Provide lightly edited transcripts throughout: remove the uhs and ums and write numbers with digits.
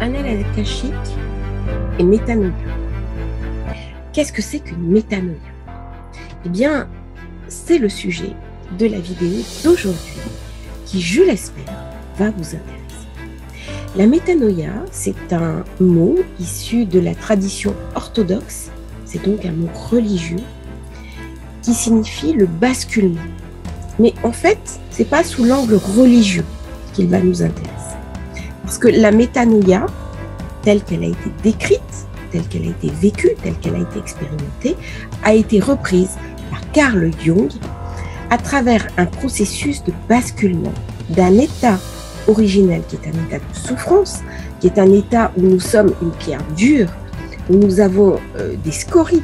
Annales akashiques et métanoïa. Qu'est-ce que c'est qu'une métanoïa? Eh bien, c'est le sujet de la vidéo d'aujourd'hui qui, je l'espère, va vous intéresser. La métanoïa, c'est un mot issu de la tradition orthodoxe, c'est donc un mot religieux qui signifie le basculement. Mais en fait, ce n'est pas sous l'angle religieux qu'il va nous intéresser. Parce que la métanoïa, telle qu'elle a été décrite, telle qu'elle a été vécue, telle qu'elle a été expérimentée, a été reprise par Carl Jung à travers un processus de basculement d'un état originel qui est un état de souffrance, qui est un état où nous sommes une pierre dure, où nous avons des scories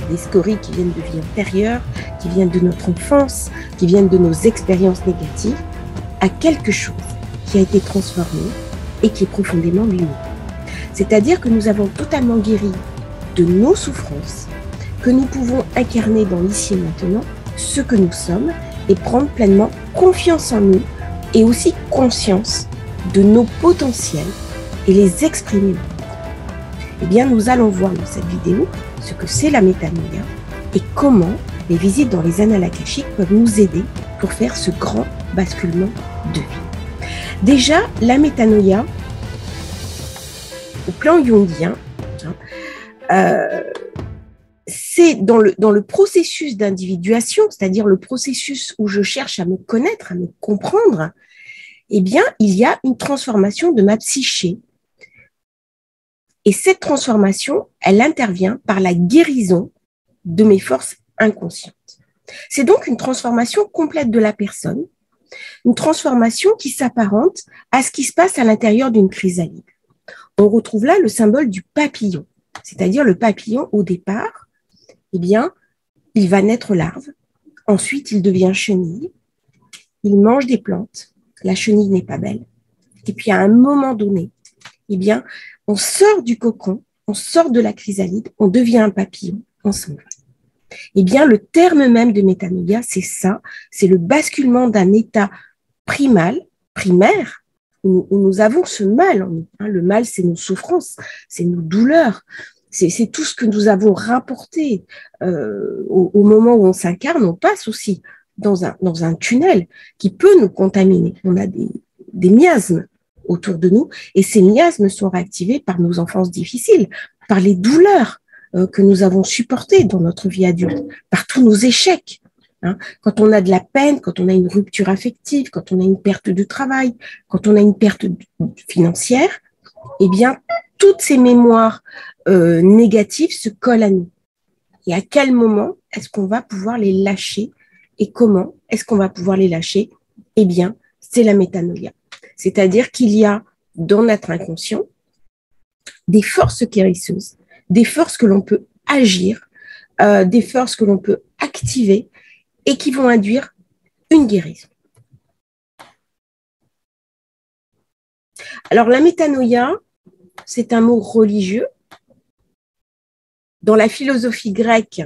qui viennent de vie antérieure, qui viennent de notre enfance, qui viennent de nos expériences négatives, à quelque chose qui a été transformé et qui est profondément lumineux. C'est-à-dire que nous avons totalement guéri de nos souffrances, que nous pouvons incarner dans l'ici et maintenant ce que nous sommes et prendre pleinement confiance en nous et aussi conscience de nos potentiels et les exprimer. Eh bien, nous allons voir dans cette vidéo ce que c'est la métanoïa et comment les visites dans les annales akashiques peuvent nous aider pour faire ce grand basculement de vie. Déjà, la métanoïa, au plan jungien, c'est dans le processus d'individuation, c'est-à-dire le processus où je cherche à me connaître, à me comprendre, eh bien, il y a une transformation de ma psyché. Et cette transformation, elle intervient par la guérison de mes forces inconscientes. C'est donc une transformation complète de la personne, une transformation qui s'apparente à ce qui se passe à l'intérieur d'une chrysalide. On retrouve là le symbole du papillon, c'est-à-dire le papillon au départ, eh bien, il va naître larve, ensuite il devient chenille, il mange des plantes, la chenille n'est pas belle, et puis à un moment donné, eh bien, on sort du cocon, on sort de la chrysalide, on devient un papillon, on s'envole. Eh bien, le terme même de métanoïa, c'est ça, c'est le basculement d'un état primaire, où nous avons ce mal en nous. Le mal, c'est nos souffrances, c'est nos douleurs, c'est tout ce que nous avons rapporté au moment où on s'incarne. On passe aussi dans un tunnel qui peut nous contaminer. On a des miasmes autour de nous et ces miasmes sont réactivés par nos enfances difficiles, par les douleurs que nous avons supportées dans notre vie adulte, par tous nos échecs. Quand on a de la peine, quand on a une rupture affective, quand on a une perte de travail, quand on a une perte financière, eh bien, toutes ces mémoires négatives se collent à nous. Et à quel moment est-ce qu'on va pouvoir les lâcher et comment est-ce qu'on va pouvoir les lâcher? Eh bien, c'est la métanoïa. C'est-à-dire qu'il y a dans notre inconscient des forces guérisseuses, des forces que l'on peut agir, des forces que l'on peut activer et qui vont induire une guérison. Alors, la métanoïa, c'est un mot religieux. Dans la philosophie grecque,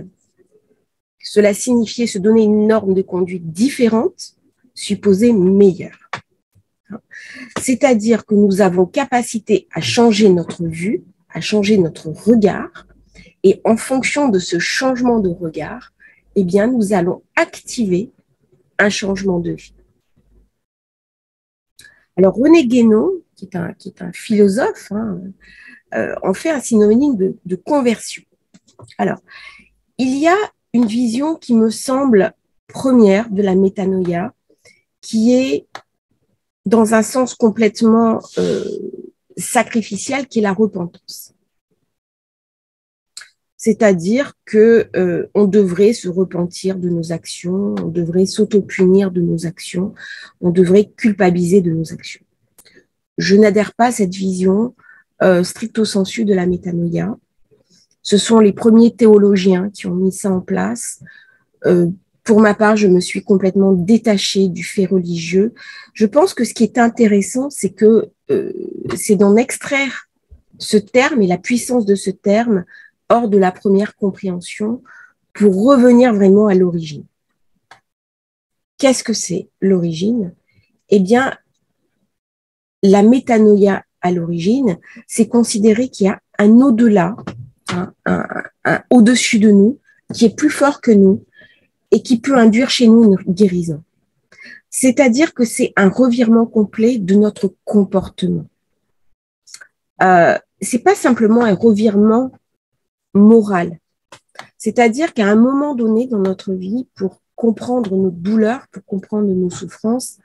cela signifiait se donner une norme de conduite différente, supposée meilleure. C'est-à-dire que nous avons capacité à changer notre vue, à changer notre regard, et en fonction de ce changement de regard, eh bien, nous allons activer un changement de vie. Alors, René Guénon, qui est un philosophe, en fait un synonyme de conversion. Alors, il y a une vision qui me semble première de la métanoïa, qui est dans un sens complètement sacrificiel, qui est la repentance. C'est-à-dire que on devrait se repentir de nos actions, on devrait s'auto-punir de nos actions, on devrait culpabiliser de nos actions. Je n'adhère pas à cette vision stricto sensu de la métanoïa. Ce sont les premiers théologiens qui ont mis ça en place. Pour ma part, je me suis complètement détachée du fait religieux. Je pense que ce qui est intéressant, c'est que c'est d'en extraire ce terme et la puissance de ce terme hors de la première compréhension pour revenir vraiment à l'origine. Qu'est-ce que c'est l'origine? Eh bien, la métanoïa à l'origine, c'est considérer qu'il y a un au-delà, un au-dessus de nous, qui est plus fort que nous et qui peut induire chez nous une guérison. C'est-à-dire que c'est un revirement complet de notre comportement. C'est pas simplement un revirement moral. C'est-à-dire qu'à un moment donné dans notre vie, pour comprendre nos douleurs, pour comprendre nos souffrances,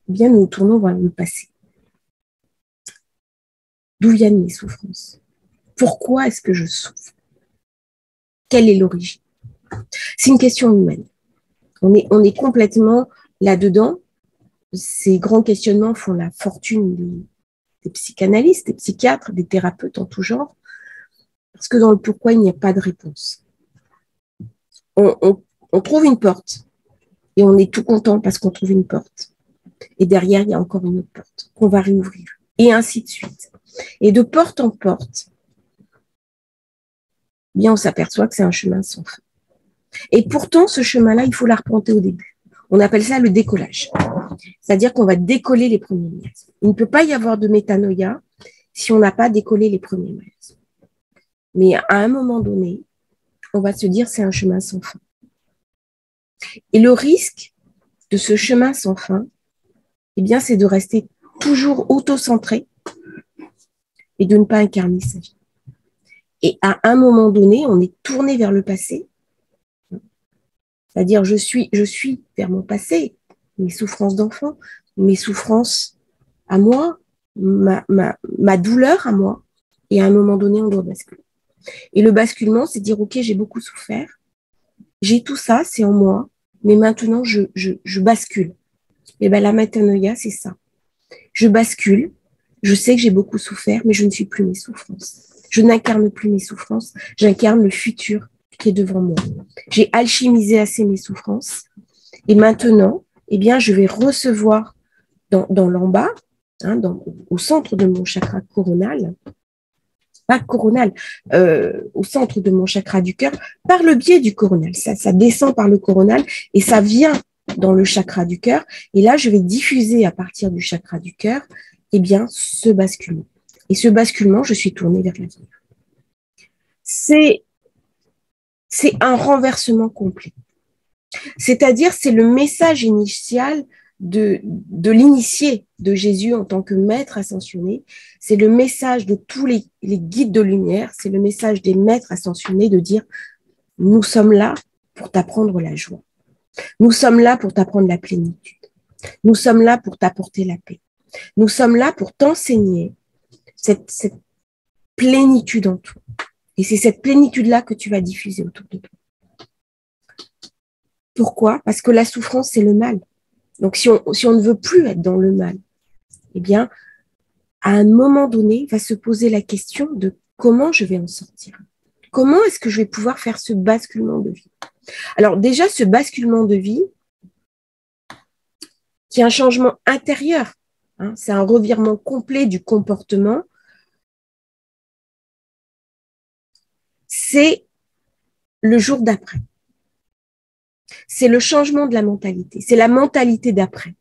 eh bien nous nous tournons vers le passé. D'où viennent mes souffrances? Pourquoi est-ce que je souffre? Quelle est l'origine? C'est une question humaine. On est complètement là-dedans. Ces grands questionnements font la fortune des psychanalystes, des psychiatres, des thérapeutes en tout genre, parce que dans le pourquoi, il n'y a pas de réponse. On trouve une porte et on est tout content parce qu'on trouve une porte. Et derrière, il y a encore une autre porte qu'on va réouvrir, et ainsi de suite. Et de porte en porte, bien, on s'aperçoit que c'est un chemin sans fin. Et pourtant, ce chemin-là, il faut l'arpenter au début. On appelle ça le décollage. C'est-à-dire qu'on va décoller les premiers miasmes. Il ne peut pas y avoir de métanoïa si on n'a pas décollé les premiers miasmes. Mais à un moment donné, on va se dire c'est un chemin sans fin. Et le risque de ce chemin sans fin, eh bien, c'est de rester toujours auto-centré et de ne pas incarner sa vie. Et à un moment donné, on est tourné vers le passé. C'est-à-dire, je suis vers mon passé, mes souffrances d'enfant, mes souffrances à moi, ma douleur à moi. Et à un moment donné, on doit basculer. Et le basculement, c'est dire, OK, j'ai beaucoup souffert. J'ai tout ça, c'est en moi. Mais maintenant, je bascule. Et bien, la métanoïa, c'est ça. Je bascule. Je sais que j'ai beaucoup souffert, mais je ne suis plus mes souffrances. Je n'incarne plus mes souffrances. J'incarne le futur qui est devant moi. J'ai alchimisé assez mes souffrances. Et maintenant, eh bien, je vais recevoir dans l'en-bas, au centre de mon chakra coronal, pas coronal, au centre de mon chakra du cœur, par le biais du coronal. Ça descend par le coronal et ça vient dans le chakra du cœur. Et là, je vais diffuser à partir du chakra du cœur, eh bien, ce basculement. Et ce basculement, je suis tournée vers l'avenir. C'est un renversement complet. C'est-à-dire, c'est le message initial de l'initié de Jésus en tant que maître ascensionné. C'est le message de tous les guides de lumière. C'est le message des maîtres ascensionnés de dire, nous sommes là pour t'apprendre la joie. Nous sommes là pour t'apprendre la plénitude. Nous sommes là pour t'apporter la paix. Nous sommes là pour t'enseigner cette plénitude en toi. Et c'est cette plénitude-là que tu vas diffuser autour de toi. Pourquoi? Parce que la souffrance, c'est le mal. Donc, si on ne veut plus être dans le mal, eh bien, à un moment donné, va se poser la question de comment je vais en sortir. Comment est-ce que je vais pouvoir faire ce basculement de vie? Alors, déjà, ce basculement de vie, qui est un changement intérieur, c'est un revirement complet du comportement, c'est le jour d'après. C'est le changement de la mentalité. C'est la mentalité d'après.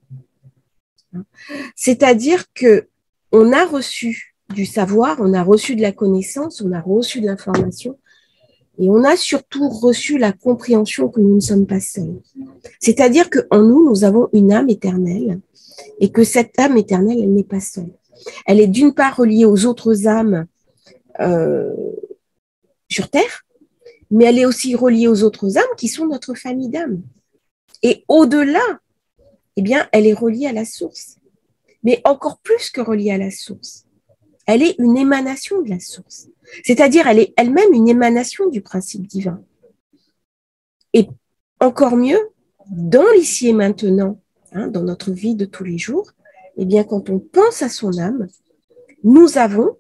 C'est-à-dire que on a reçu du savoir, on a reçu de la connaissance, on a reçu de l'information et on a surtout reçu la compréhension que nous ne sommes pas seuls. C'est-à-dire qu'en nous, nous avons une âme éternelle et que cette âme éternelle, elle n'est pas seule. Elle est d'une part reliée aux autres âmes sur Terre, mais elle est aussi reliée aux autres âmes qui sont notre famille d'âmes. Et au-delà, eh bien, elle est reliée à la source. Mais encore plus que reliée à la source. Elle est une émanation de la source. C'est-à-dire, elle est elle-même une émanation du principe divin. Et encore mieux, dans l'ici et maintenant, dans notre vie de tous les jours, eh bien, quand on pense à son âme, nous avons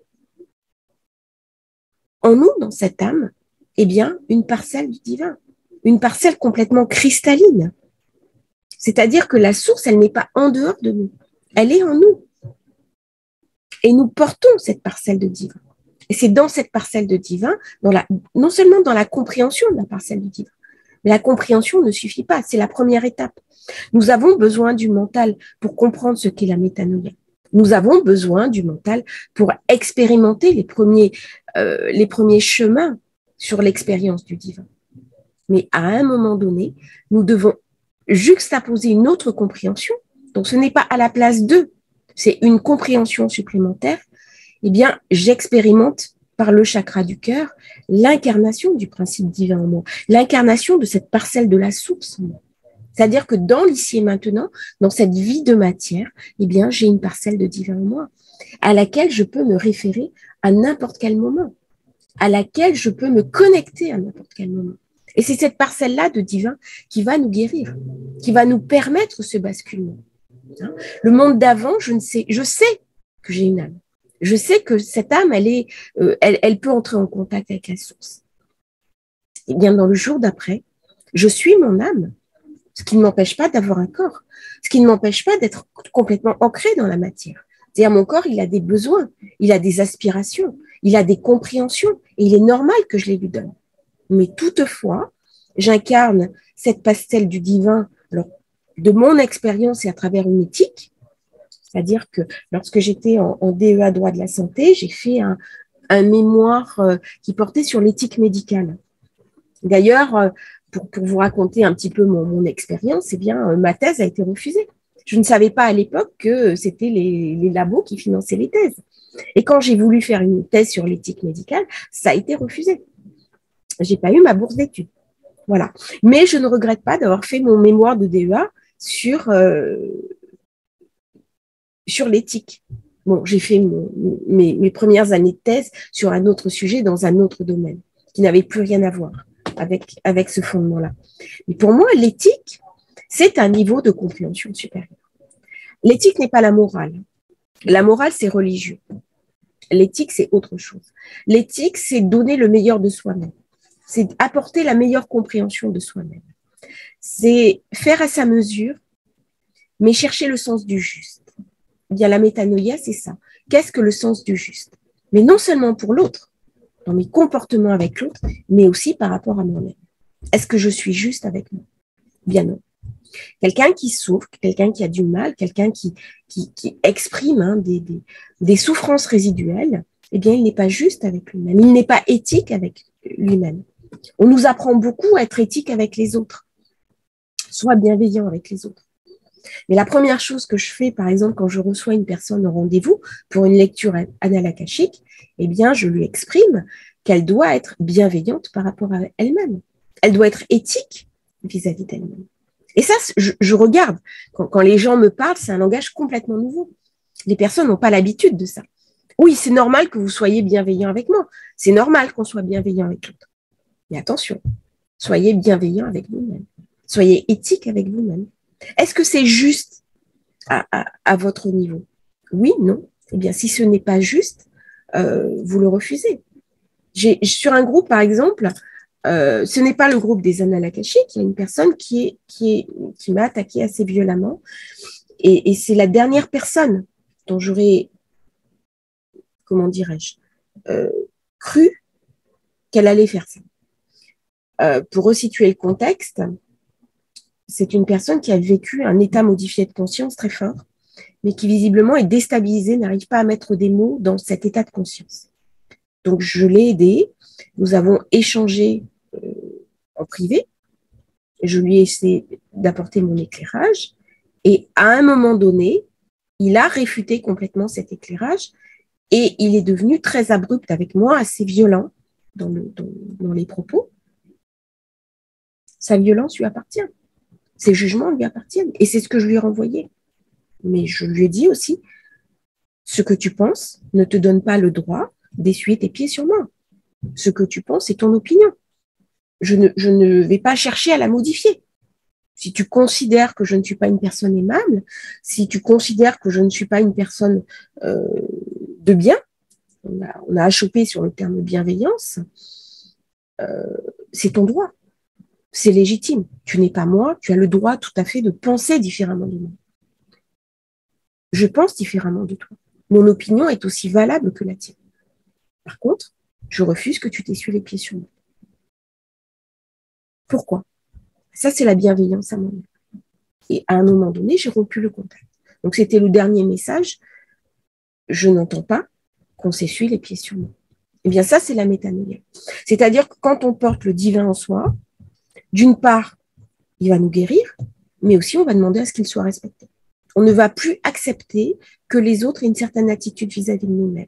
en nous, dans cette âme, eh bien, une parcelle du divin, une parcelle complètement cristalline. C'est-à-dire que la source, elle n'est pas en dehors de nous, elle est en nous. Et nous portons cette parcelle de divin. Et c'est dans cette parcelle de divin, non seulement dans la compréhension de la parcelle du divin, mais la compréhension ne suffit pas, c'est la première étape. Nous avons besoin du mental pour comprendre ce qu'est la métanoïa. Nous avons besoin du mental pour expérimenter les premiers chemins sur l'expérience du divin. Mais à un moment donné, nous devons juxtaposer une autre compréhension. Donc, ce n'est pas à la place d'eux, c'est une compréhension supplémentaire. Eh bien, j'expérimente par le chakra du cœur l'incarnation du principe divin en moi, l'incarnation de cette parcelle de la source en moi. C'est-à-dire que dans l'ici et maintenant, dans cette vie de matière, eh bien, j'ai une parcelle de divin en moi à laquelle je peux me référer à n'importe quel moment, à laquelle je peux me connecter à n'importe quel moment. Et c'est cette parcelle-là de divin qui va nous guérir, qui va nous permettre ce basculement. Le monde d'avant, je sais que j'ai une âme. Je sais que cette âme, elle peut entrer en contact avec la source. Et bien, dans le jour d'après, je suis mon âme, ce qui ne m'empêche pas d'avoir un corps, ce qui ne m'empêche pas d'être complètement ancré dans la matière. C'est-à-dire, mon corps, il a des besoins, il a des aspirations, il a des compréhensions, et il est normal que je les lui donne. Mais toutefois, j'incarne cette pastel du divin, alors, de mon expérience et à travers une éthique. C'est-à-dire que lorsque j'étais en DEA droit de la santé, j'ai fait un mémoire qui portait sur l'éthique médicale. D'ailleurs, pour vous raconter un petit peu mon expérience, eh bien, ma thèse a été refusée. Je ne savais pas à l'époque que c'était les labos qui finançaient les thèses. Et quand j'ai voulu faire une thèse sur l'éthique médicale, ça a été refusé. J'ai pas eu ma bourse d'études. Voilà. Mais je ne regrette pas d'avoir fait mon mémoire de DEA sur l'éthique. Bon, j'ai fait mes premières années de thèse sur un autre sujet dans un autre domaine qui n'avait plus rien à voir avec ce fondement-là. Mais pour moi, l'éthique, c'est un niveau de compréhension supérieure. L'éthique n'est pas la morale. La morale, c'est religieux. L'éthique, c'est autre chose. L'éthique, c'est donner le meilleur de soi-même. C'est apporter la meilleure compréhension de soi-même. C'est faire à sa mesure, mais chercher le sens du juste. Bien, la métanoïa, c'est ça. Qu'est-ce que le sens du juste? Mais non seulement pour l'autre, dans mes comportements avec l'autre, mais aussi par rapport à moi-même. Est-ce que je suis juste avec moi? Bien non. Quelqu'un qui souffre, quelqu'un qui a du mal, quelqu'un qui exprime des souffrances résiduelles, eh bien, il n'est pas juste avec lui-même. Il n'est pas éthique avec lui-même. On nous apprend beaucoup à être éthique avec les autres, soit bienveillant avec les autres. Mais la première chose que je fais, par exemple, quand je reçois une personne au rendez-vous pour une lecture anal-akashique, eh bien, je lui exprime qu'elle doit être bienveillante par rapport à elle-même. Elle doit être éthique vis-à-vis d'elle-même. Et ça, je regarde. Quand les gens me parlent, c'est un langage complètement nouveau. Les personnes n'ont pas l'habitude de ça. Oui, c'est normal que vous soyez bienveillant avec moi. C'est normal qu'on soit bienveillant avec l'autre. Mais attention, soyez bienveillant avec vous-même. Soyez éthique avec vous-même. Est-ce que c'est juste à votre niveau? Oui, non. Eh bien, si ce n'est pas juste, vous le refusez. Sur un groupe, par exemple, ce n'est pas le groupe des annales akashiques, il y a une personne qui m'a attaqué assez violemment, et c'est la dernière personne dont j'aurais, comment dirais-je, cru qu'elle allait faire ça. Pour resituer le contexte, c'est une personne qui a vécu un état modifié de conscience très fort, mais qui visiblement est déstabilisée, n'arrive pas à mettre des mots dans cet état de conscience. Donc, je l'ai aidée, nous avons échangé en privé, je lui ai essayé d'apporter mon éclairage, et à un moment donné, il a réfuté complètement cet éclairage, et il est devenu très abrupt avec moi, assez violent dans les propos. Sa violence lui appartient. Ses jugements lui appartiennent. Et c'est ce que je lui ai renvoyé. Mais je lui ai dit aussi, ce que tu penses ne te donne pas le droit d'essuyer tes pieds sur moi. Ce que tu penses, c'est ton opinion. Je ne vais pas chercher à la modifier. Si tu considères que je ne suis pas une personne aimable, si tu considères que je ne suis pas une personne de bien, on a achoppé sur le terme bienveillance, c'est ton droit. C'est légitime. Tu n'es pas moi, tu as le droit tout à fait de penser différemment de moi. Je pense différemment de toi. Mon opinion est aussi valable que la tienne. Par contre, je refuse que tu t'essuies les pieds sur moi. Pourquoi? Ça, c'est la bienveillance à moi-même. Et à un moment donné, j'ai rompu le contact. Donc, c'était le dernier message je n'entends pas qu'on s'essuie les pieds sur moi. Eh bien, ça, c'est la métanoïa. C'est-à-dire que quand on porte le divin en soi, d'une part, il va nous guérir, mais aussi on va demander à ce qu'il soit respecté. On ne va plus accepter que les autres aient une certaine attitude vis-à-vis de nous-mêmes.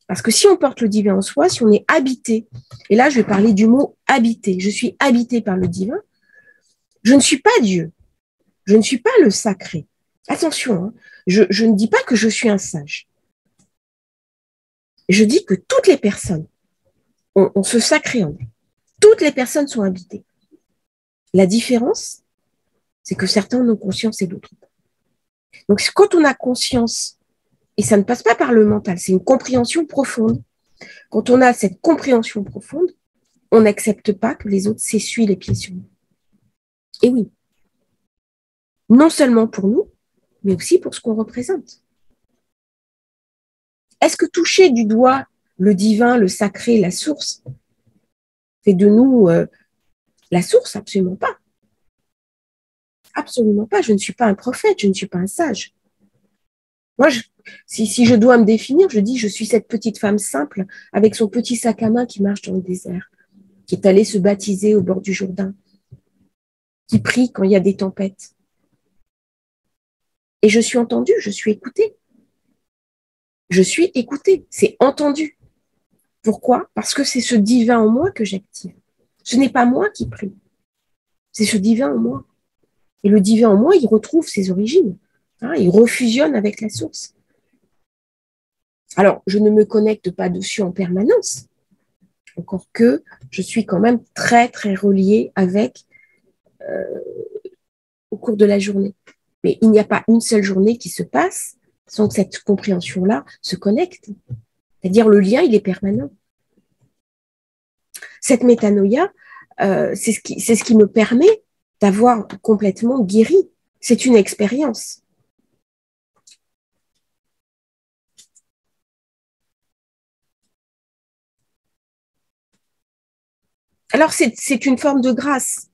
Parce que si on porte le divin en soi, si on est habité, et là je vais parler du mot habité, je suis habité par le divin, je ne suis pas Dieu, je ne suis pas le sacré. Attention, hein, je ne dis pas que je suis un sage. Je dis que toutes les personnes ont ce sacré en elles. Toutes les personnes sont habitées. La différence, c'est que certains en ont conscience et d'autres pas. Donc quand on a conscience, et ça ne passe pas par le mental, c'est une compréhension profonde. Quand on a cette compréhension profonde, on n'accepte pas que les autres s'essuient les pieds sur nous. Et oui, non seulement pour nous, mais aussi pour ce qu'on représente. Est-ce que toucher du doigt le divin, le sacré, la source, fait de nous la source? Absolument pas. Absolument pas. Je ne suis pas un prophète, je ne suis pas un sage. Moi, si je dois me définir, je dis je suis cette petite femme simple avec son petit sac à main qui marche dans le désert, qui est allée se baptiser au bord du Jourdain, qui prie quand il y a des tempêtes. Et je suis entendue, je suis écoutée. Je suis écoutée, c'est entendu. Pourquoi? Parce que c'est ce divin en moi que j'active. Ce n'est pas moi qui prie, c'est ce divin en moi. Et le divin en moi, il retrouve ses origines. Il refusionne avec la source. Alors, je ne me connecte pas dessus en permanence, encore que je suis quand même très, très reliée avec au cours de la journée. Mais il n'y a pas une seule journée qui se passe sans que cette compréhension-là se connecte. C'est-à-dire, le lien, il est permanent. Cette métanoïa, c'est ce qui me permet d'avoir complètement guéri. C'est une expérience. Alors, c'est une forme de grâce.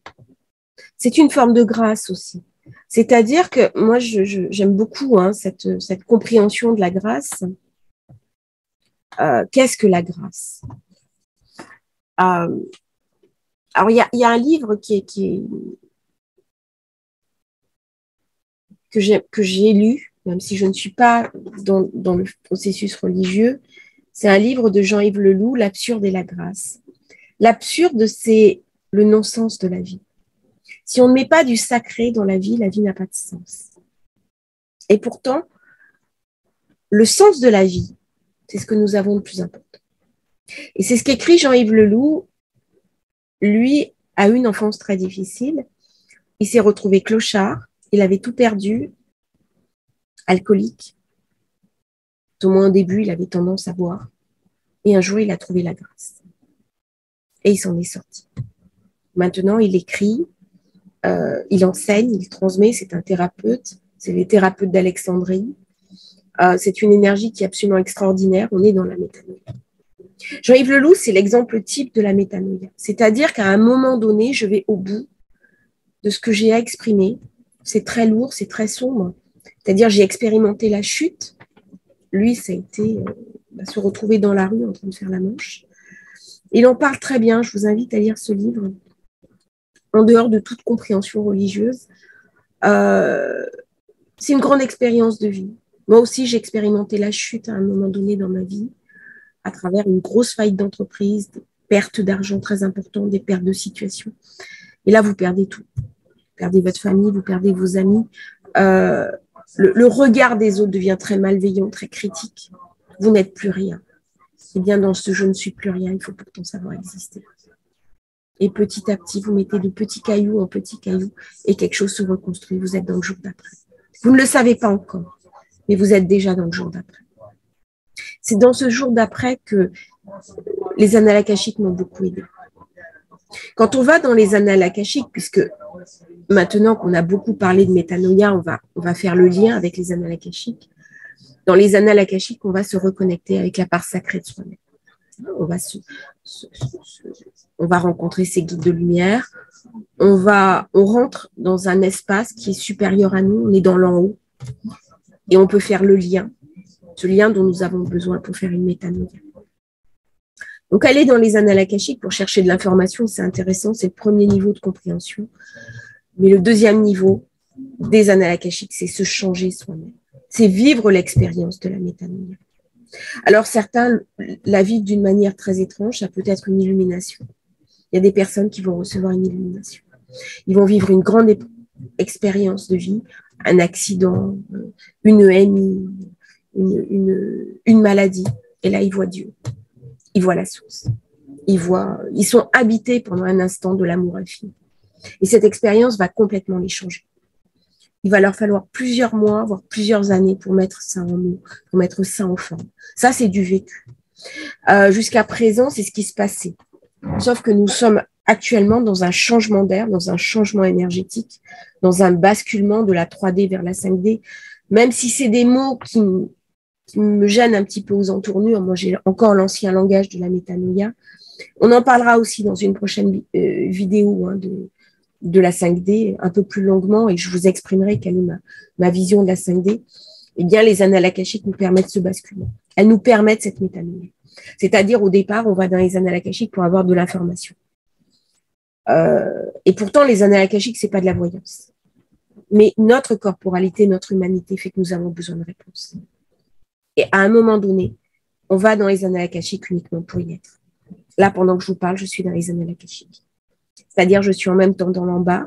C'est une forme de grâce aussi. C'est-à-dire que moi, j'aime beaucoup cette compréhension de la grâce. Qu'est-ce que la grâce? Alors, il y a un livre que j'ai lu, même si je ne suis pas dans le processus religieux. C'est un livre de Jean-Yves Leloup, L'absurde et la grâce. L'absurde, c'est le non-sens de la vie. Si on ne met pas du sacré dans la vie n'a pas de sens. Et pourtant, le sens de la vie, c'est ce que nous avons de plus important. Et c'est ce qu'écrit Jean-Yves Leloup. Lui a eu une enfance très difficile. Il s'est retrouvé clochard. Il avait tout perdu, alcoolique. Au moins au début, il avait tendance à boire. Et un jour, il a trouvé la grâce. Et il s'en est sorti. Maintenant, il écrit, il enseigne, il transmet, c'est un thérapeute. C'est les thérapeutes d'Alexandrie. C'est une énergie qui est absolument extraordinaire. On est dans la métanoïa. Jean-Yves Leloup, c'est l'exemple type de la métanoïa. C'est-à-dire qu'à un moment donné, je vais au bout de ce que j'ai à exprimer. C'est très lourd, c'est très sombre. C'est-à-dire j'ai expérimenté la chute. Lui, ça a été se retrouver dans la rue en train de faire la manche. Il en parle très bien. Je vous invite à lire ce livre. En dehors de toute compréhension religieuse, c'est une grande expérience de vie. Moi aussi, j'ai expérimenté la chute à un moment donné dans ma vie, à travers une grosse faillite d'entreprise, des pertes d'argent très importantes, des pertes de situation. Et là, vous perdez tout. Vous perdez votre famille, vous perdez vos amis. Le regard des autres devient très malveillant, très critique. Vous n'êtes plus rien. Et bien dans ce « je ne suis plus rien », il faut pourtant savoir exister. Et petit à petit, vous mettez de petits cailloux en petits cailloux et quelque chose se reconstruit. Vous êtes dans le jour d'après. Vous ne le savez pas encore, mais vous êtes déjà dans le jour d'après. C'est dans ce jour d'après que les annales akashiques m'ont beaucoup aidé. Quand on va dans les annales akashiques, puisque maintenant qu'on a beaucoup parlé de métanoïa, on va faire le lien avec les annales akashiques. Dans les annales akashiques, on va se reconnecter avec la part sacrée de soi-même. On va rencontrer ces guides de lumière. On rentre dans un espace qui est supérieur à nous. On est dans l'en haut et on peut faire le lien ce lien dont nous avons besoin pour faire une métanoïa. Donc, aller dans les annales akashiques pour chercher de l'information, c'est intéressant, c'est le premier niveau de compréhension. Mais le deuxième niveau des annales akashiques, c'est se changer soi-même. C'est vivre l'expérience de la métanoïa. Alors, certains la vivent d'une manière très étrange, ça peut être une illumination. Il y a des personnes qui vont recevoir une illumination. Ils vont vivre une grande expérience de vie, un accident, une haine, une maladie. Et là, ils voient Dieu. Ils voient la source. Ils sont habités pendant un instant de l'amour infini. Et cette expérience va complètement les changer. Il va leur falloir plusieurs mois, voire plusieurs années pour mettre ça en nous, pour mettre ça en forme. Ça, c'est du vécu. Jusqu'à présent, c'est ce qui se passait. Sauf que nous sommes actuellement dans un changement d'air, dans un changement énergétique, dans un basculement de la 3D vers la 5D. Même si c'est des mots qui me gênent un petit peu aux entournures, moi j'ai encore l'ancien langage de la métanoïa. On en parlera aussi dans une prochaine vidéo de la 5D, un peu plus longuement, et je vous exprimerai quelle est ma vision de la 5D. Eh bien, les annales akashiques nous permettent ce basculement. Elles nous permettent cette métanoïa. C'est-à-dire, au départ, on va dans les annales akashiques pour avoir de l'information. Et pourtant, les annales akashiques, c'est pas de la voyance. Mais notre corporalité, notre humanité fait que nous avons besoin de réponses. Et à un moment donné, on va dans les annales akashiques uniquement pour y être. Là, pendant que je vous parle, je suis dans les annales akashiques. C'est-à-dire, je suis en même temps dans l'en bas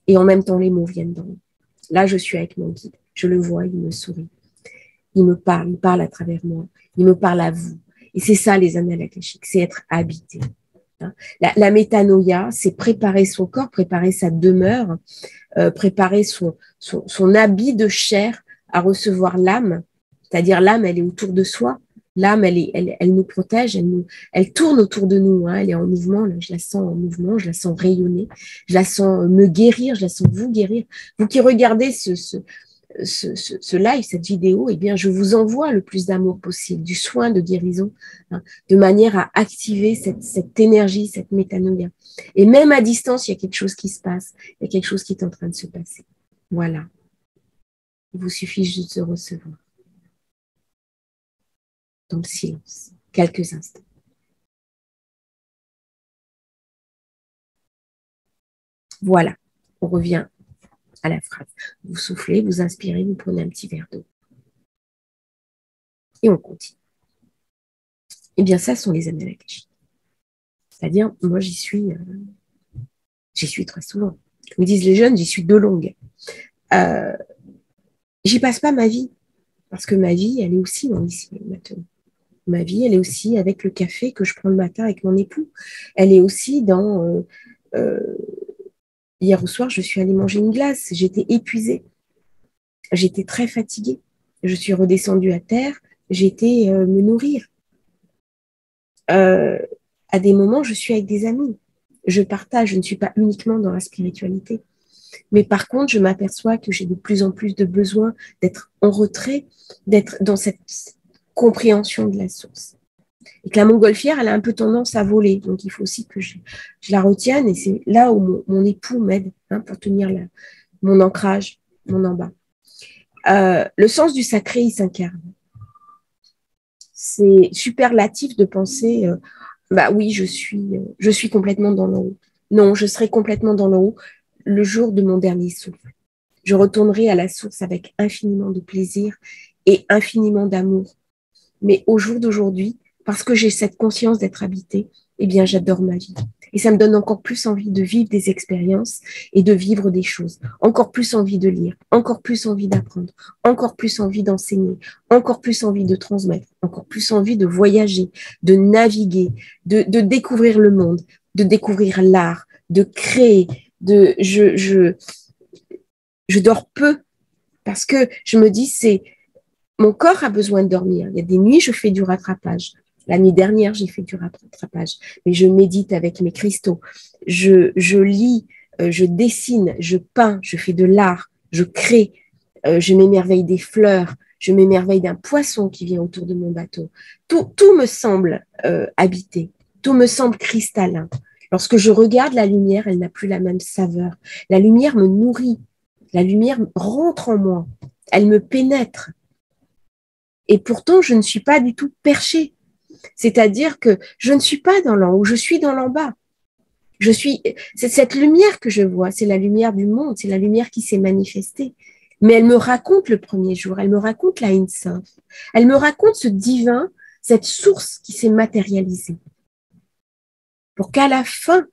et en même temps, les mots viennent d'en haut. Là, je suis avec mon guide. Je le vois, il me sourit. Il parle à travers moi. Il me parle à vous. Et c'est ça, les annales akashiques, c'est être habité. La métanoïa, c'est préparer son corps, préparer sa demeure, préparer son habit de chair à recevoir l'âme. C'est-à-dire, l'âme, elle est autour de soi. L'âme, elle nous protège, elle tourne autour de nous, hein, elle est en mouvement, là, je la sens en mouvement, je la sens rayonner, je la sens me guérir, je la sens vous guérir. Vous qui regardez ce live, cette vidéo, eh bien, je vous envoie le plus d'amour possible, du soin de guérison, hein, de manière à activer cette énergie, cette métanoïa. Et même à distance, il y a quelque chose qui se passe, il y a quelque chose qui est en train de se passer. Voilà. Il vous suffit juste de recevoir. Dans le silence, quelques instants. Voilà, on revient à la phrase. Vous soufflez, vous inspirez, vous prenez un petit verre d'eau. Et on continue. Eh bien, ça sont les annales akashiques. C'est-à-dire, moi, j'y suis très souvent. Comme disent les jeunes, j'y suis de longue. J'y passe pas ma vie, parce que ma vie, elle est aussi dans l'ici maintenant. Ma vie, elle est aussi avec le café que je prends le matin avec mon époux. Elle est aussi dans... hier au soir, je suis allée manger une glace. J'étais épuisée. J'étais très fatiguée. Je suis redescendue à terre. J'ai été me nourrir. À des moments, je suis avec des amis. Je partage. Je ne suis pas uniquement dans la spiritualité. Mais par contre, je m'aperçois que j'ai de plus en plus de besoin d'être en retrait, d'être dans cette compréhension de la source. Et que la montgolfière, elle a un peu tendance à voler. Donc, il faut aussi que je la retienne. Et c'est là où mon époux m'aide, hein, pour tenir mon ancrage, mon en bas. Le sens du sacré, il s'incarne. C'est superlatif de penser, bah oui, je suis complètement dans le haut. Non, je serai complètement dans le haut le jour de mon dernier souffle. Je retournerai à la source avec infiniment de plaisir et infiniment d'amour. Mais au jour d'aujourd'hui, parce que j'ai cette conscience d'être habitée, eh bien, j'adore ma vie. Et ça me donne encore plus envie de vivre des expériences et de vivre des choses. Encore plus envie de lire, encore plus envie d'apprendre, encore plus envie d'enseigner, encore plus envie de transmettre, encore plus envie de voyager, de naviguer, de découvrir le monde, de découvrir l'art, de créer. Je dors peu parce que je me dis, mon corps a besoin de dormir. Il y a des nuits, je fais du rattrapage. La nuit dernière, j'ai fait du rattrapage. Mais je médite avec mes cristaux. Je lis, je dessine, je peins, je fais de l'art, je crée. Je m'émerveille des fleurs, je m'émerveille d'un poisson qui vient autour de mon bateau. Tout me semble habité. Tout me semble cristallin. Lorsque je regarde la lumière, elle n'a plus la même saveur. La lumière me nourrit. La lumière rentre en moi. Elle me pénètre. Et pourtant, je ne suis pas du tout perchée. C'est-à-dire que je ne suis pas dans l'en haut, je suis dans l'en bas. C'est cette lumière que je vois, c'est la lumière du monde, c'est la lumière qui s'est manifestée. Mais elle me raconte le premier jour, elle me raconte la Ein Sof, elle me raconte ce divin, cette source qui s'est matérialisée. Pour qu'à la fin,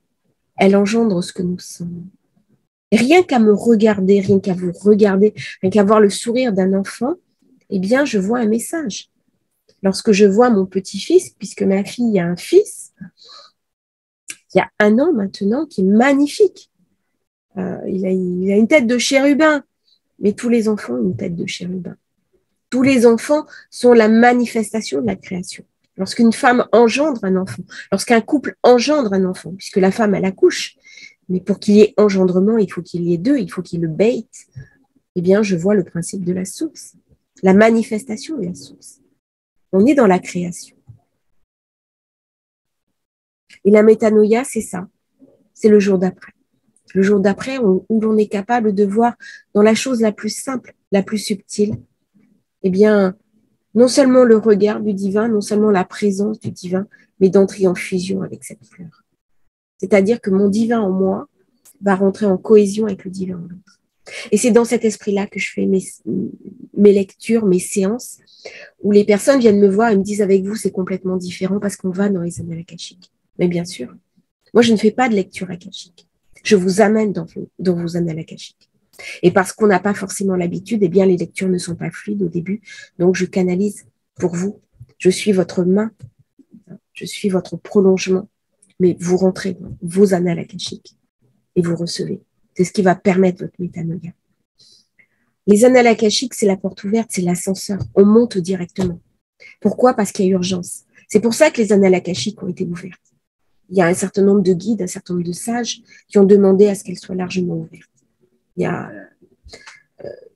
elle engendre ce que nous sommes. Et rien qu'à me regarder, rien qu'à vous regarder, rien qu'à voir le sourire d'un enfant, eh bien, je vois un message. Lorsque je vois mon petit-fils, puisque ma fille a un fils, il y a 1 an maintenant, qui est magnifique. Il a une tête de chérubin, mais tous les enfants ont une tête de chérubin. Tous les enfants sont la manifestation de la création. Lorsqu'une femme engendre un enfant, lorsqu'un couple engendre un enfant, puisque la femme, elle accouche, mais pour qu'il y ait engendrement, il faut qu'il y ait 2, il faut qu'il y ait le bait, eh bien, je vois le principe de la source, la manifestation de la source. On est dans la création. Et la métanoïa, c'est ça. C'est le jour d'après. Le jour d'après, où l'on est capable de voir dans la chose la plus simple, la plus subtile, eh bien, non seulement le regard du divin, non seulement la présence du divin, mais d'entrer en fusion avec cette fleur. C'est-à-dire que mon divin en moi va rentrer en cohésion avec le divin en l'autre. Et c'est dans cet esprit-là que je fais mes lectures, mes séances, où les personnes viennent me voir et me disent avec vous, c'est complètement différent parce qu'on va dans les annales akashiques. Mais bien sûr, moi, je ne fais pas de lecture akashique. Je vous amène dans vos annales akashiques. Et parce qu'on n'a pas forcément l'habitude, eh bien, les lectures ne sont pas fluides au début. Donc, je canalise pour vous. Je suis votre main. Je suis votre prolongement. Mais vous rentrez dans vos annales akashiques et vous recevez. C'est ce qui va permettre votre métanoïa. Les annales akashiques, c'est la porte ouverte, c'est l'ascenseur. On monte directement. Pourquoi? Parce qu'il y a urgence. C'est pour ça que les annales akashiques ont été ouvertes. Il y a un certain nombre de guides, un certain nombre de sages qui ont demandé à ce qu'elles soient largement ouvertes. Il y a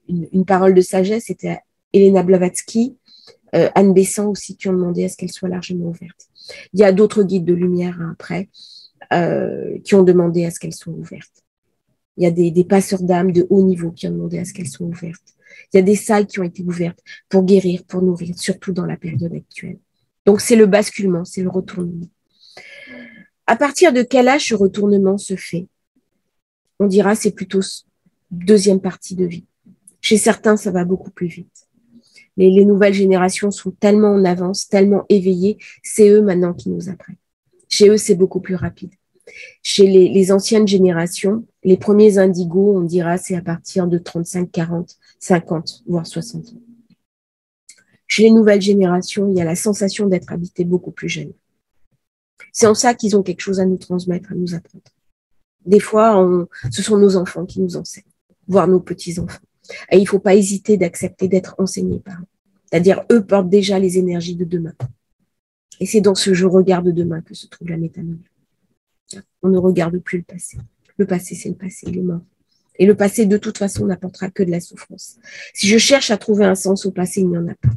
une parole de sagesse, c'était Elena Blavatsky, Anne Besant aussi, qui ont demandé à ce qu'elles soient largement ouvertes. Il y a d'autres guides de lumière après qui ont demandé à ce qu'elles soient ouvertes. Il y a des passeurs d'âme de haut niveau qui ont demandé à ce qu'elles soient ouvertes. Il y a des salles qui ont été ouvertes pour guérir, pour nourrir, surtout dans la période actuelle. Donc, c'est le basculement, c'est le retournement. À partir de quel âge ce retournement se fait? On dira c'est plutôt deuxième partie de vie. Chez certains, ça va beaucoup plus vite. Les nouvelles générations sont tellement en avance, tellement éveillées, c'est eux maintenant qui nous apprennent. Chez eux, c'est beaucoup plus rapide. Chez les anciennes générations, les premiers indigos, on dira c'est à partir de 35, 40, 50, voire 60 ans. Chez les nouvelles générations, il y a la sensation d'être habité beaucoup plus jeune. C'est en ça qu'ils ont quelque chose à nous transmettre, à nous apprendre. Des fois, ce sont nos enfants qui nous enseignent, voire nos petits-enfants. Et il ne faut pas hésiter d'accepter d'être enseigné par eux. C'est-à-dire, eux portent déjà les énergies de demain. Et c'est dans ce je regarde demain que se trouve la métanoïa. On ne regarde plus le passé. Le passé, c'est le passé, il est mort. Et le passé, de toute façon, n'apportera que de la souffrance. Si je cherche à trouver un sens au passé, il n'y en a pas.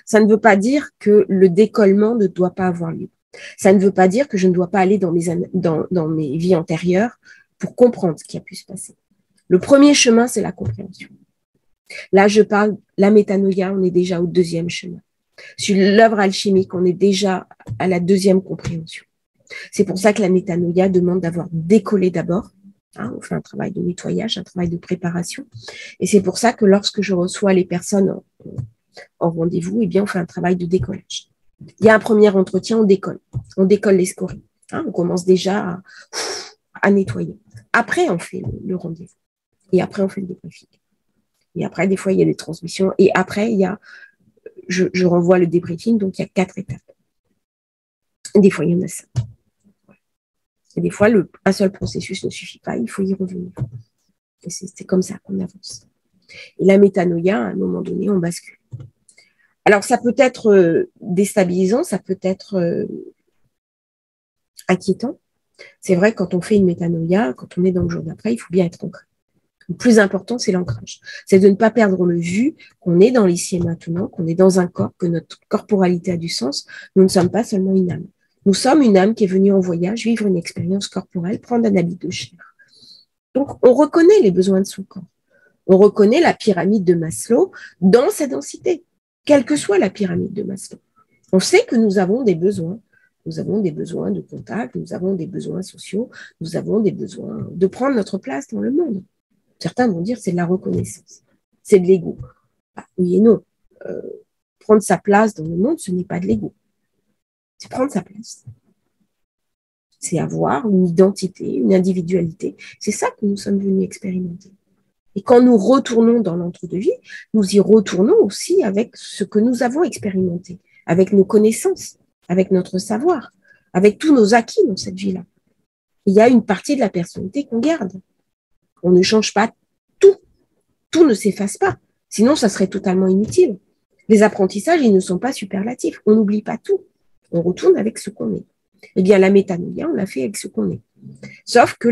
Ça ne veut pas dire que le décollement ne doit pas avoir lieu. Ça ne veut pas dire que je ne dois pas aller dans mes vies antérieures pour comprendre ce qui a pu se passer. Le premier chemin, c'est la compréhension. Là, je parle, la métanoïa, on est déjà au deuxième chemin. Sur l'œuvre alchimique, on est déjà à la deuxième compréhension. C'est pour ça que la métanoïa demande d'avoir décollé d'abord. On fait un travail de nettoyage, un travail de préparation. Et c'est pour ça que lorsque je reçois les personnes en rendez-vous, eh bien, on fait un travail de décollage. Il y a un premier entretien, on décolle les scories. On commence déjà à nettoyer. Après, on fait le rendez-vous. Et après, on fait le débriefing. Et après, des fois, il y a des transmissions. Et après, je renvoie le débriefing. Donc, il y a 4 étapes. Et des fois, il y en a 5. Et des fois, un seul processus ne suffit pas. Il faut y revenir. Et c'est comme ça qu'on avance. Et la métanoïa, à un moment donné, on bascule. Alors, ça peut être déstabilisant, ça peut être inquiétant. C'est vrai, quand on fait une métanoïa, quand on est dans le jour d'après, il faut bien être ancré. Le plus important, c'est l'ancrage. C'est de ne pas perdre le vue qu'on est dans l'ici et maintenant, qu'on est dans un corps, que notre corporalité a du sens. Nous ne sommes pas seulement une âme. Nous sommes une âme qui est venue en voyage, vivre une expérience corporelle, prendre un habit de chair. Donc, on reconnaît les besoins de son corps. On reconnaît la pyramide de Maslow dans sa densité. quelle que soit la pyramide de Maslow. On sait que nous avons des besoins. Nous avons des besoins de contact, nous avons des besoins sociaux, nous avons des besoins de prendre notre place dans le monde. Certains vont dire c'est de la reconnaissance, c'est de l'ego. Ah, oui et non. Prendre sa place dans le monde, ce n'est pas de l'ego. C'est prendre sa place. C'est avoir une identité, une individualité. C'est ça que nous sommes venus expérimenter. Et quand nous retournons dans l'entre-deux-vie, nous y retournons aussi avec ce que nous avons expérimenté, avec nos connaissances, avec notre savoir, avec tous nos acquis dans cette vie-là. Il y a une partie de la personnalité qu'on garde. On ne change pas tout. Tout ne s'efface pas. Sinon, ça serait totalement inutile. Les apprentissages, ils ne sont pas superlatifs. On n'oublie pas tout. On retourne avec ce qu'on est. Eh bien, la métanoïa, on l'a fait avec ce qu'on est. Sauf que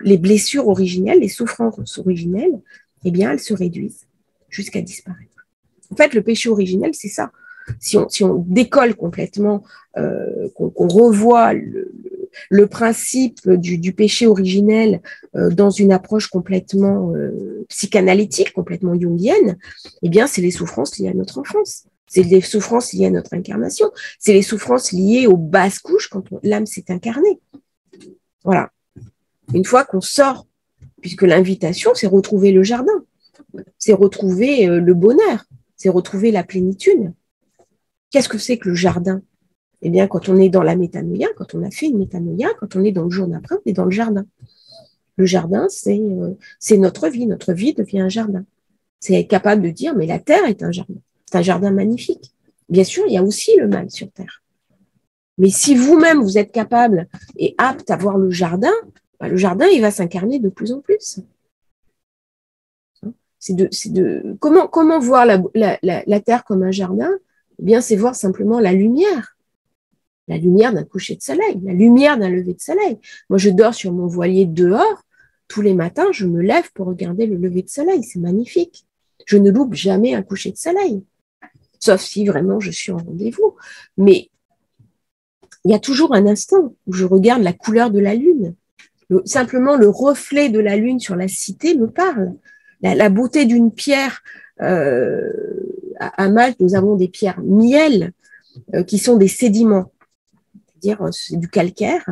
les blessures originelles, les souffrances originelles, eh bien, elles se réduisent jusqu'à disparaître. En fait, le péché originel, c'est ça. Si on décolle complètement, qu'on revoit le principe du péché originel dans une approche complètement psychanalytique, complètement jungienne, eh bien, c'est les souffrances liées à notre enfance. C'est les souffrances liées à notre incarnation. C'est les souffrances liées aux basses couches quand l'âme s'est incarnée. Voilà. Une fois qu'on sort, puisque l'invitation, c'est retrouver le jardin, c'est retrouver le bonheur, c'est retrouver la plénitude. Qu'est-ce que c'est que le jardin? Eh bien, quand on est dans la métanoïa, quand on a fait une métanoïa, quand on est dans le jour d'après, on est dans le jardin. Le jardin, c'est notre vie. Notre vie devient un jardin. C'est être capable de dire, mais la terre est un jardin. C'est un jardin magnifique. Bien sûr, il y a aussi le mal sur terre. Mais si vous-même, vous êtes capable et apte à voir le jardin, il va s'incarner de plus en plus. Comment voir la terre comme un jardin? Eh bien, c'est voir simplement la lumière d'un coucher de soleil, la lumière d'un lever de soleil. Moi, je dors sur mon voilier dehors. Tous les matins, je me lève pour regarder le lever de soleil. C'est magnifique. Je ne loupe jamais un coucher de soleil. Sauf si vraiment je suis en rendez-vous. Mais il y a toujours un instant où je regarde la couleur de la lune. Simplement, le reflet de la lune sur la cité me parle. La beauté d'une pierre. À Malte, nous avons des pierres miel qui sont des sédiments. C'est-à-dire, c'est du calcaire.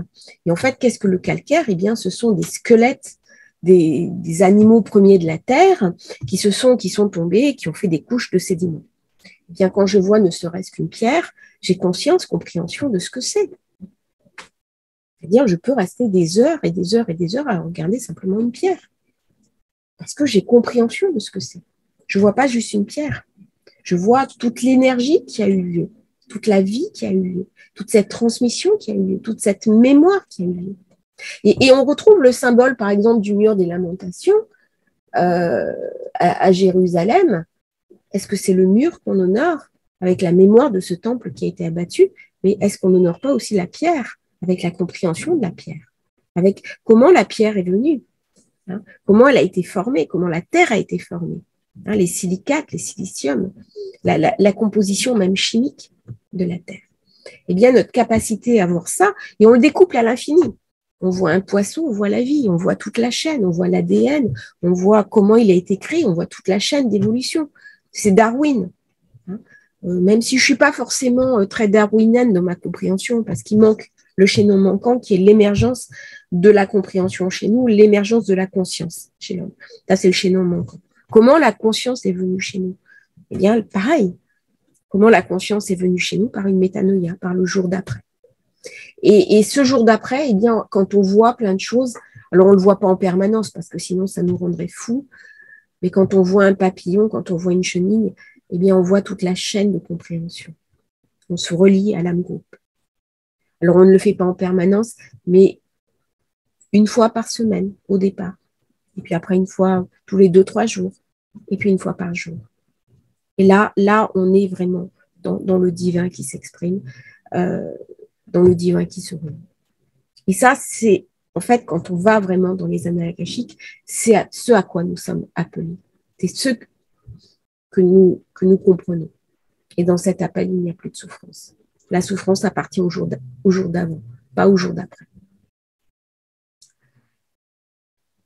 Et en fait, qu'est-ce que le calcaire? Eh bien, ce sont des squelettes des animaux premiers de la Terre qui sont tombés et qui ont fait des couches de sédiments. Eh bien, quand je vois ne serait-ce qu'une pierre, j'ai conscience, compréhension de ce que c'est. C'est-à-dire, je peux rester des heures et des heures et des heures à regarder simplement une pierre. Parce que j'ai compréhension de ce que c'est. Je ne vois pas juste une pierre. Je vois toute l'énergie qui a eu lieu, toute la vie qui a eu lieu, toute cette transmission qui a eu lieu, toute cette mémoire qui a eu lieu. Et on retrouve le symbole, par exemple, du mur des lamentations à Jérusalem. Est-ce que c'est le mur qu'on honore avec la mémoire de ce temple qui a été abattu? Mais est-ce qu'on n'honore pas aussi la pierre avec la compréhension de la pierre? Avec comment la pierre est venue, hein, comment elle a été formée, comment la terre a été formée, hein, les silicates, les siliciums, la composition même chimique de la terre. Eh bien, notre capacité à voir ça, et on le découple à l'infini. On voit un poisson, on voit la vie, on voit toute la chaîne, on voit l'ADN, on voit comment il a été créé, on voit toute la chaîne d'évolution. C'est Darwin. Hein. Même si je suis pas forcément très darwinienne dans ma compréhension, parce qu'il manque le chaînon manquant qui est l'émergence de la compréhension chez nous, l'émergence de la conscience chez l'homme. Ça, c'est le chaînon manquant. Comment la conscience est venue chez nous? Eh bien, pareil. Comment la conscience est venue chez nous? Par une métanoïa, par le jour d'après. Et ce jour d'après, eh bien, quand on voit plein de choses, alors on ne le voit pas en permanence parce que sinon ça nous rendrait fous, mais quand on voit un papillon, quand on voit une chenille, eh bien, on voit toute la chaîne de compréhension. On se relie à l'âme groupe. Alors on ne le fait pas en permanence, mais une fois par semaine au départ. Et puis après une fois tous les 2-3 jours. Et puis une fois par jour. Et là on est vraiment dans le divin qui s'exprime. Dans le divin qui se réunit. Et ça, c'est, en fait, quand on va vraiment dans les annales akashiques, c'est ce à quoi nous sommes appelés. C'est ce que nous comprenons. Et dans cet appel, il n'y a plus de souffrance. La souffrance appartient au jour d'avant, pas au jour d'après.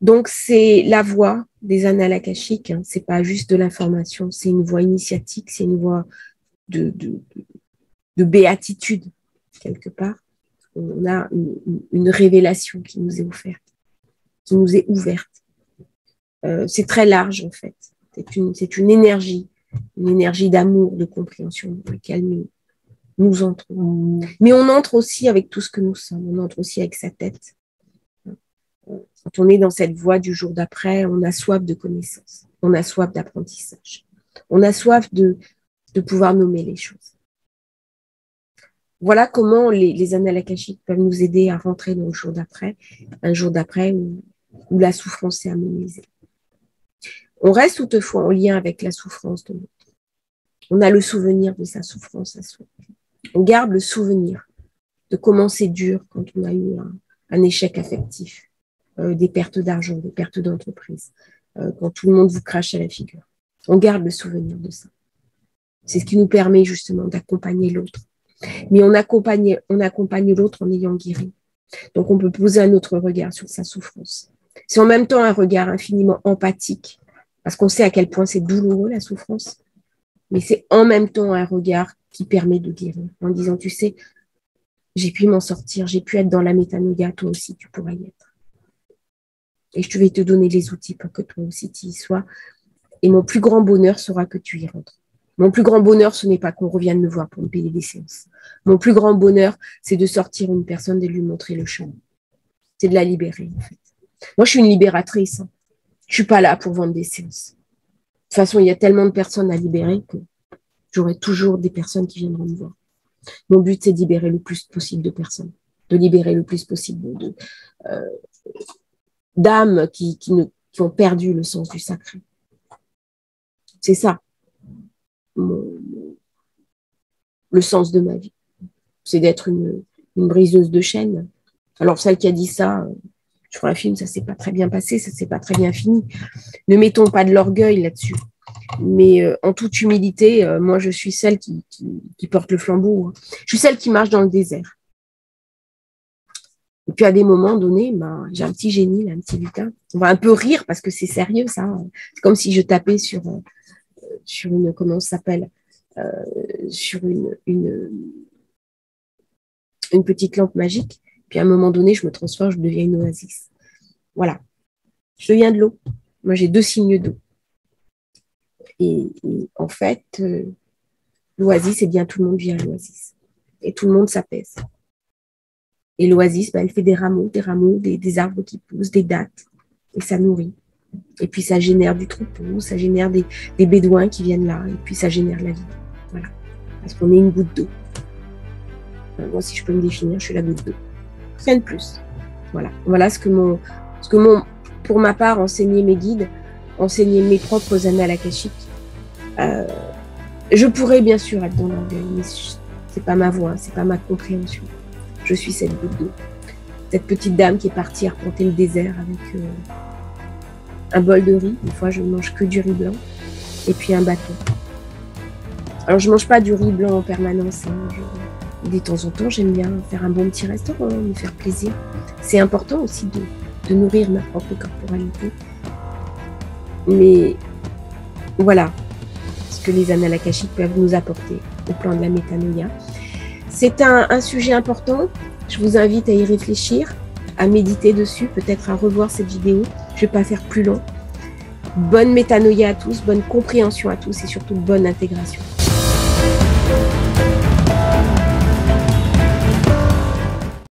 Donc, c'est la voix des annales akashiques, hein. C'est pas juste de l'information, c'est une voix initiatique, c'est une voix de béatitude, quelque part. On a une révélation qui nous est offerte, qui nous est ouverte. C'est très large, en fait. C'est une énergie d'amour, de compréhension dans laquelle nous entrons. Mais on entre aussi avec tout ce que nous sommes, on entre aussi avec sa tête. Quand on est dans cette voie du jour d'après, on a soif de connaissance, on a soif d'apprentissage, on a soif de pouvoir nommer les choses. Voilà comment les annales akashiques peuvent nous aider à rentrer dans le jour d'après, un jour d'après où la souffrance est amenuisée. On reste toutefois en lien avec la souffrance de l'autre. On a le souvenir de sa souffrance à soi. On garde le souvenir de comment c'est dur quand on a eu un échec affectif, des pertes d'argent, des pertes d'entreprise, quand tout le monde vous crache à la figure. On garde le souvenir de ça. C'est ce qui nous permet justement d'accompagner l'autre. Mais on accompagne l'autre en ayant guéri. Donc on peut poser un autre regard sur sa souffrance. C'est en même temps un regard infiniment empathique, parce qu'on sait à quel point c'est douloureux la souffrance, mais c'est en même temps un regard qui permet de guérir, en disant, tu sais, j'ai pu m'en sortir, j'ai pu être dans la métanoïa, toi aussi tu pourras y être. Et je vais te donner les outils pour que toi aussi tu y sois. Et mon plus grand bonheur sera que tu y rentres. Mon plus grand bonheur, ce n'est pas qu'on revienne me voir pour me payer des séances. Mon plus grand bonheur, c'est de sortir une personne et de lui montrer le chemin. C'est de la libérer, en fait. Moi, je suis une libératrice. Hein. Je ne suis pas là pour vendre des séances. De toute façon, il y a tellement de personnes à libérer que j'aurai toujours des personnes qui viendront me voir. Mon but, c'est de libérer le plus possible de personnes, de libérer le plus possible d'âmes qui ont perdu le sens du sacré. C'est ça, le sens de ma vie. C'est d'être une briseuse de chaînes. Alors, celle qui a dit ça, sur un film, ça ne s'est pas très bien passé, ça ne s'est pas très bien fini. Ne mettons pas de l'orgueil là-dessus. Mais en toute humilité, moi, je suis celle qui porte le flambeau. Hein. Je suis celle qui marche dans le désert. Et puis, à des moments donnés, j'ai un petit génie, là, un petit lutin. On va un peu rire parce que c'est sérieux, ça. C'est comme si je tapais sur une, comment ça s'appelle, sur une petite lampe magique. Puis, à un moment donné, je me transforme, je deviens une oasis. Voilà. Je deviens de l'eau. Moi, j'ai 2 signes d'eau. Et en fait, l'oasis, eh bien, tout le monde vient à l'oasis. Et tout le monde s'apaise. Et l'oasis, elle fait des rameaux, des arbres qui poussent, des dattes. Et ça nourrit. Et puis, ça génère du troupeau, ça génère des bédouins qui viennent là. Et puis, ça génère la vie. Voilà. Parce qu'on est une goutte d'eau. Moi, si je peux me définir, je suis la goutte d'eau. Rien de plus. Voilà. Voilà ce que pour ma part, enseigner mes guides, enseigner mes propres annales akashiques. Je pourrais bien sûr être dans l'orgueil, mais c'est pas ma voix, c'est pas ma compréhension. Je suis cette goutte d'eau, cette petite dame qui est partie arpenter le désert avec un bol de riz. Des fois, je ne mange que du riz blanc et puis un bâton. Alors, je mange pas du riz blanc en permanence. Hein. De temps en temps, j'aime bien faire un bon petit restaurant, me faire plaisir. C'est important aussi de nourrir ma propre corporalité. Mais voilà ce que les annales akashiques peuvent nous apporter au plan de la métanoïa. C'est un sujet important. Je vous invite à y réfléchir, à méditer dessus, peut-être à revoir cette vidéo. Je ne vais pas faire plus long. Bonne métanoïa à tous, bonne compréhension à tous et surtout bonne intégration.